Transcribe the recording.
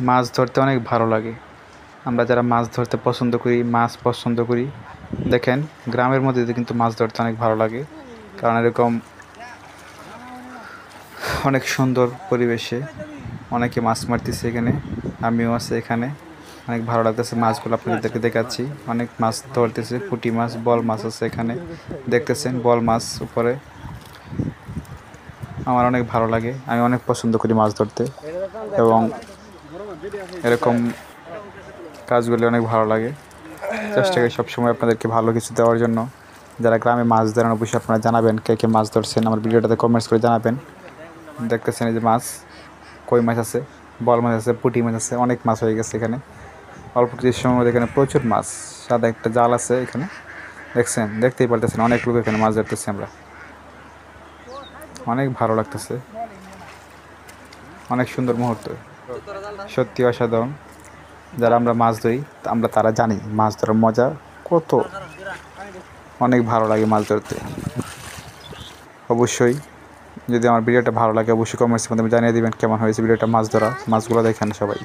মাছ ধরতে অনেক ভালো লাগে। আমরা যারা মাছ ধরতে পছন্দ করি, মাছ পছন্দ করি, দেখেন গ্রামের মধ্যে দিয়ে কিন্তু মাছ ধরতে অনেক ভালো লাগে। কারণ এরকম অনেক সুন্দর পরিবেশে অনেকে মাছ মারতেছে এখানে, আমিও আছি এখানে। অনেক ভালো লাগতেছে মাছগুলো আপনাদেরকে দেখাচ্ছি। অনেক মাছ ধরতেছে, পুঁটি মাছ, বল মাছ আছে এখানে, দেখতেছেন বল মাছ উপরে। আমার অনেক ভালো লাগে, আমি অনেক পছন্দ করি মাছ ধরতে, এবং এরকম কাজগুলি অনেক ভালো লাগে। চেষ্টা করি সবসময় আপনাদেরকে ভালো কিছু দেওয়ার জন্য। যারা গ্রামে মাছ ধরেন অবশ্যই আপনারা জানাবেন কে কে মাছ ধরছেন, আমার ভিডিওটাতে কমেন্টস করে জানাবেন। দেখতেছেন এই যে মাছ, কই মাছ আছে, বল মাছ আছে, পুঁটি মাছ আছে, অনেক মাছ হয়ে গেছে এখানে অল্প কিছু সময় মধ্যে। এখানে প্রচুর মাছ, সাদা একটা জাল আছে এখানে, দেখছেন, দেখতেই পারতেছেন অনেক লোক এখানে মাছ ধরতেছে। আমরা অনেক ভালো লাগতেছে, অনেক সুন্দর মুহূর্ত, সত্যি অসাধারণ। যারা আমরা মাছ ধরি আমরা তারা জানি মাছ ধরার মজা কত, অনেক ভালো লাগে মাছ ধরতে। অবশ্যই যদি আমার ভিডিওটা ভালো লাগে অবশ্যই কমেন্টসের মাধ্যমে জানিয়ে দিবেন কেমন হয়েছে ভিডিওটা। মাছ ধরা, মাছগুলো দেখেন সবাই।